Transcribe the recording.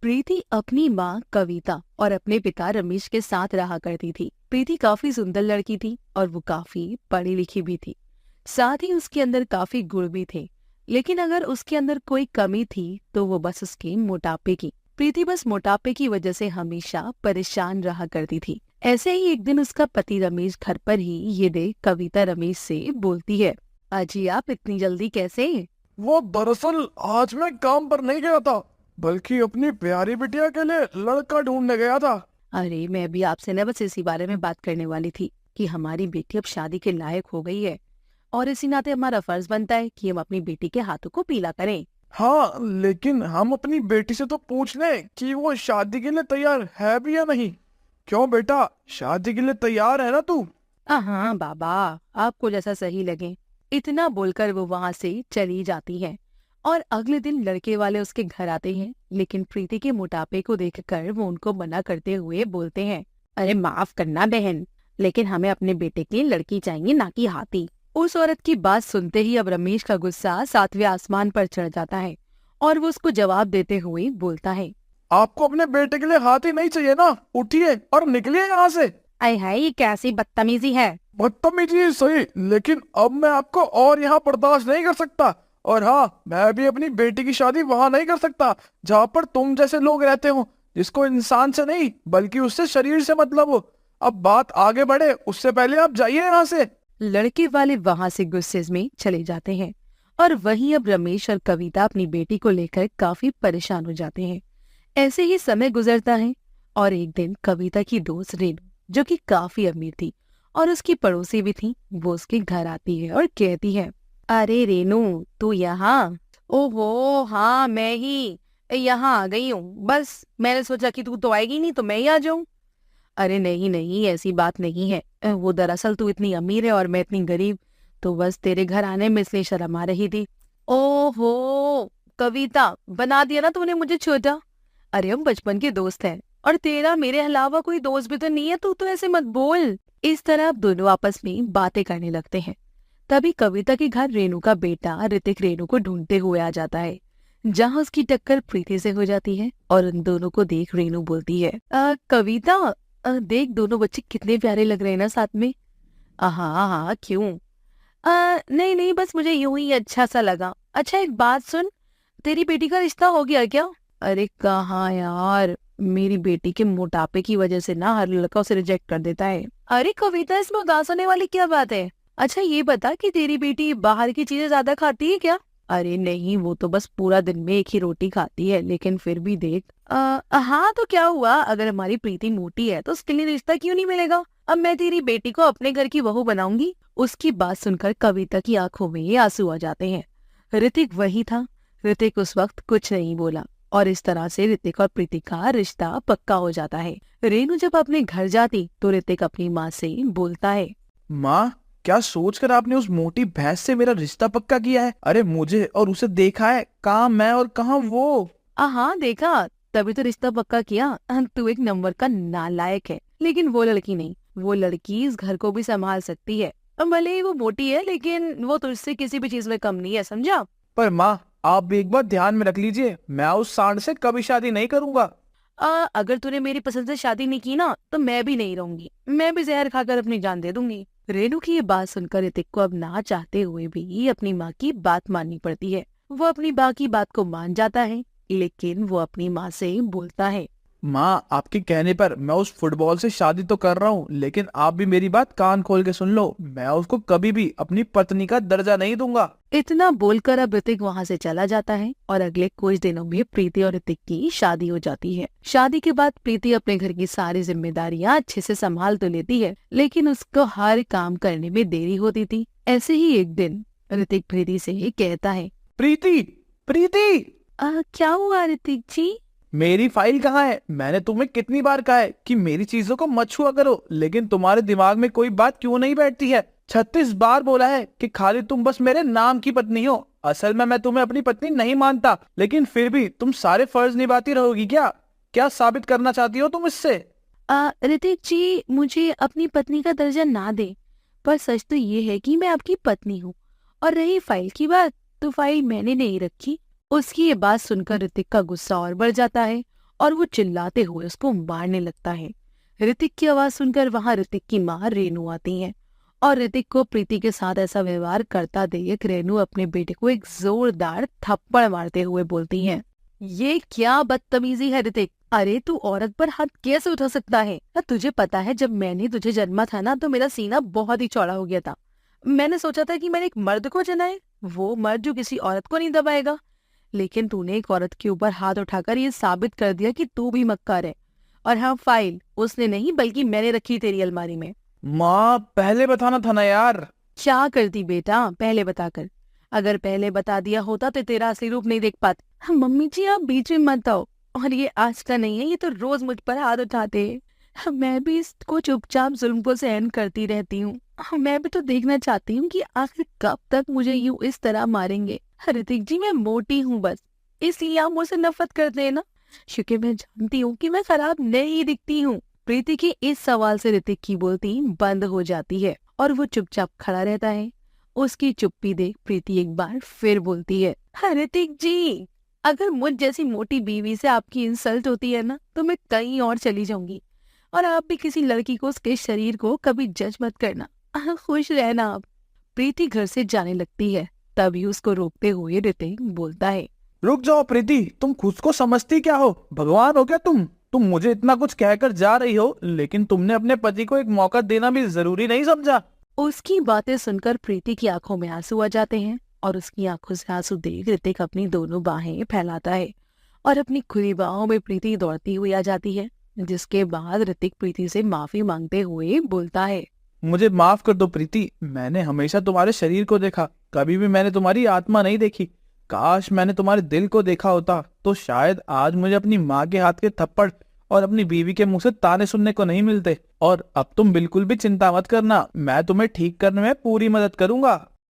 प्रीति अपनी माँ कविता और अपने पिता रमेश के साथ रहा करती थी। प्रीति काफी सुंदर लड़की थी और वो काफी पढ़ी लिखी भी थी। साथ ही उसके अंदर काफी गुण भी थे। लेकिन अगर उसके अंदर कोई कमी थी तो वो बस उसके मोटापे की। प्रीति बस मोटापे की वजह से हमेशा परेशान रहा करती थी। ऐसे ही एक दिन उसका पति रमेश घर पर ही ये देख कविता रमेश से बोलती है, अजी आप इतनी जल्दी कैसे? वो दरअसल आज मैं काम पर नहीं गया था, बल्कि अपनी प्यारी बिटिया के लिए लड़का ढूंढने गया था। अरे मैं भी आपसे न बस इसी बारे में बात करने वाली थी कि हमारी बेटी अब शादी के लायक हो गई है और इसी नाते हमारा फर्ज बनता है कि हम अपनी बेटी के हाथों को पीला करें। हाँ, लेकिन हम अपनी बेटी से तो पूछ लें कि वो शादी के लिए तैयार है भी या नहीं। क्यों बेटा, शादी के लिए तैयार है ना तू? हाँ बाबा, आपको जैसा सही लगे। इतना बोलकर वो वहाँ से चली जाती है और अगले दिन लड़के वाले उसके घर आते हैं। लेकिन प्रीति के मोटापे को देखकर वो उनको मना करते हुए बोलते हैं, अरे माफ करना बहन, लेकिन हमें अपने बेटे की लड़की चाहिए, ना कि हाथी। उस औरत की बात सुनते ही अब रमेश का गुस्सा सातवें आसमान पर चढ़ जाता है और वो उसको जवाब देते हुए बोलता है, आपको अपने बेटे के लिए हाथी नहीं चाहिए ना? उठिए और निकलिए यहाँ से। आय हाय, ये कैसी बदतमीजी है। बदतमीजी सही, लेकिन अब मैं आपको और यहाँ बर्दाश्त नहीं कर सकता। और हाँ, मैं भी अपनी बेटी की शादी वहां नहीं कर सकता जहाँ पर तुम जैसे लोग रहते हो, जिसको इंसान से नहीं बल्कि उससे शरीर से मतलब हो। अब बात आगे बढ़े उससे पहले आप जाइए यहाँ से। लड़के वाले वहां से गुस्से में चले जाते हैं और वहीं अब रमेश और कविता अपनी बेटी को लेकर काफी परेशान हो जाते हैं। ऐसे ही समय गुजरता है और एक दिन कविता की दोस्त रेनू, जो कि काफी अमीर थी और उसकी पड़ोसी भी थी, वो उसके घर आती है और कहती है, अरे रेनू तू यहाँ? ओहो हाँ, मैं ही यहाँ आ गई हूँ। बस मैंने सोचा कि तू तो आएगी नहीं तो मैं ही आ जाऊं। अरे नहीं नहीं, ऐसी बात नहीं है। वो दरअसल तू इतनी अमीर है और मैं इतनी गरीब, तो बस तेरे घर आने में इसलिए शर्म आ रही थी। ओहो कविता, बना दिया ना तूने मुझे छोटा। अरे हम बचपन के दोस्त हैं और तेरा मेरे अलावा कोई दोस्त भी तो नहीं है, तू तो ऐसे मत बोल। इस तरह अब दोनों आपस में बातें करने लगते हैं। तभी कविता के घर रेनू का बेटा ऋतिक रेनू को ढूंढते हुए आ जाता है, जहाँ उसकी टक्कर प्रीति से हो जाती है और उन दोनों को देख रेनू बोलती है, कविता देख दोनों बच्चे कितने प्यारे लग रहे हैं ना साथ में। हाँ हाँ क्यों? नहीं नहीं, बस मुझे यूं ही अच्छा सा लगा। अच्छा एक बात सुन, तेरी बेटी का रिश्ता हो गया क्या? अरे कहाँ यार, मेरी बेटी के मोटापे की वजह से ना हर लड़का उसे रिजेक्ट कर देता है। अरे कविता, इसमें उदास होने वाली क्या बात है? अच्छा ये बता कि तेरी बेटी बाहर की चीजें ज्यादा खाती है क्या? अरे नहीं, वो तो बस पूरा दिन में एक ही रोटी खाती है, लेकिन फिर भी देख। हाँ तो क्या हुआ, अगर हमारी प्रीति मोटी है तो उसके लिए रिश्ता क्यों नहीं मिलेगा? अब मैं तेरी बेटी को अपने घर की बहू बनाऊंगी। उसकी बात सुनकर कविता की आंखों में आंसू आ जाते हैं। ऋतिक वही था। ऋतिक उस वक्त कुछ नहीं बोला और इस तरह से ऋतिक और प्रीति का रिश्ता पक्का हो जाता है। रेनू जब अपने घर जाती तो ऋतिक अपनी माँ से बोलता है, माँ, क्या सोचकर आपने उस मोटी भैंस से मेरा रिश्ता पक्का किया है? अरे मुझे और उसे देखा है, कहाँ मैं और कहाँ वो। हाँ देखा, तभी तो रिश्ता पक्का किया। तू एक नंबर का नालायक है, लेकिन वो लड़की नहीं। वो लड़की इस घर को भी संभाल सकती है। अब भले ही वो मोटी है, लेकिन वो तुझसे किसी भी चीज में कम नहीं है, समझा? पर माँ, आप भी एक बात ध्यान में रख लीजिए, मैं उस सांड से कभी शादी नहीं करूंगा। अगर तूने मेरी पसंद से शादी नहीं की ना तो मैं भी नहीं रहूंगी। मैं भी जहर खाकर अपनी जान दे दूंगी। रेनू की ये बात सुनकर ऋतिक को अब ना चाहते हुए भी अपनी माँ की बात माननी पड़ती है। वो अपनी माँ की बात को मान जाता है, लेकिन वो अपनी माँ से बोलता है, माँ, आपके कहने पर मैं उस फुटबॉल से शादी तो कर रहा हूँ, लेकिन आप भी मेरी बात कान खोल के सुन लो, मैं उसको कभी भी अपनी पत्नी का दर्जा नहीं दूंगा। इतना बोलकर अब ऋतिक वहाँ से चला जाता है और अगले कुछ दिनों में प्रीति और ऋतिक की शादी हो जाती है। शादी के बाद प्रीति अपने घर की सारी जिम्मेदारियाँ अच्छे से संभाल तो लेती है, लेकिन उसको हर काम करने में देरी होती थी। ऐसे ही एक दिन ऋतिक प्रीति से कहता है, प्रीति, प्रीति, क्या हुआ ऋतिक जी? मेरी फाइल कहाँ है? मैंने तुम्हें कितनी बार कहा है कि मेरी चीजों को मत छुआ करो, लेकिन तुम्हारे दिमाग में कोई बात क्यों नहीं बैठती है? 36 बार बोला है कि खाली तुम बस मेरे नाम की पत्नी हो। असल में मैं तुम्हें अपनी पत्नी नहीं मानता, लेकिन फिर भी तुम सारे फर्ज निभाती रहोगी क्या? क्या साबित करना चाहती हो तुम इससे? ऋतिक जी, मुझे अपनी पत्नी का दर्जा ना दे, पर सच तो ये है कि मैं आपकी पत्नी हूँ। और रही फाइल की बात, तो फाइल मैंने नहीं रखी। उसकी ये बात सुनकर ऋतिक का गुस्सा और बढ़ जाता है और वो चिल्लाते हुए उसको मारने लगता है। ऋतिक की आवाज सुनकर वहां ऋतिक की माँ रेनू आती है और ऋतिक को प्रीति के साथ ऐसा व्यवहार करता देख रेनू अपने बेटे को एक जोरदार थप्पड़ मारते हुए बोलती है, ये क्या बदतमीजी है ऋतिक, अरे तू औरत पर हाथ कैसे उठा सकता है? तुझे पता है जब मैंने तुझे जन्मा था ना तो मेरा सीना बहुत ही चौड़ा हो गया था। मैंने सोचा था कि मैंने एक मर्द को जना है, वो मर्द जो किसी औरत को नहीं दबाएगा, लेकिन तूने एक औरत के ऊपर हाथ उठाकर ये साबित कर दिया कि तू भी मक्कार है। और हाँ, फाइल उसने नहीं बल्कि मैंने रखी तेरी अलमारी में। माँ पहले बताना था ना यार। क्या करती बेटा पहले बताकर? अगर पहले बता दिया होता तो तेरा असली रूप नहीं देख पाती। हाँ, मम्मी जी आप बीच में मत आओ, और ये आज का नहीं है, ये तो रोज मुझ पर हाथ उठाते हैं। हाँ, मैं भी इसको चुपचाप जुल्म को सहन करती रहती हूँ। हाँ, मैं भी तो देखना चाहती हूँ कि आखिर कब तक मुझे यूं इस तरह मारेंगे। ऋतिक जी मैं मोटी हूँ बस, इसलिए आप मुझसे नफरत करते हैं ना, क्योंकि मैं जानती हूँ कि मैं खराब नहीं दिखती हूँ। प्रीति के इस सवाल से ऋतिक की बोलती बंद हो जाती है और वो चुपचाप खड़ा रहता है। उसकी चुप्पी देख प्रीति एक बार फिर बोलती है, ऋतिक जी अगर मुझ जैसी मोटी बीवी से आपकी इंसल्ट होती है ना तो मैं कहीं और चली जाऊंगी, और आप भी किसी लड़की को उसके शरीर को कभी जज मत करना। खुश रहना आप। प्रीति घर से जाने लगती है, तभी उसको रोकते हुए ऋतिक बोलता है, रुक जाओ प्रीति, तुम खुद को समझती क्या हो? भगवान हो क्या तुम मुझे इतना कुछ कहकर जा रही हो, लेकिन तुमने अपने पति को एक मौका देना भी जरूरी नहीं समझा। उसकी बातें सुनकर प्रीति की आंखों में आंसू आ जाते हैं और उसकी आंखों से आंसू देख ऋतिक अपनी दोनों बाहें फैलाता है और अपनी खुली बाहों में प्रीति दौड़ती हुई आ जाती है, जिसके बाद ऋतिक प्रीति से माफी मांगते हुए बोलता है, मुझे माफ कर दो प्रीति, मैंने हमेशा तुम्हारे शरीर को देखा, कभी भी मैंने तुम्हारी आत्मा नहीं देखी। काश मैंने तुम्हारे दिल को देखा होता तो शायद आज मुझे अपनी माँ के हाथ के थप्पड़ और अपनी बीवी के मुंह से ताने सुनने को नहीं मिलते। और अब तुम बिल्कुल भी चिंता मत करना, मैं तुम्हें ठीक करने में पूरी मदद करूंगा।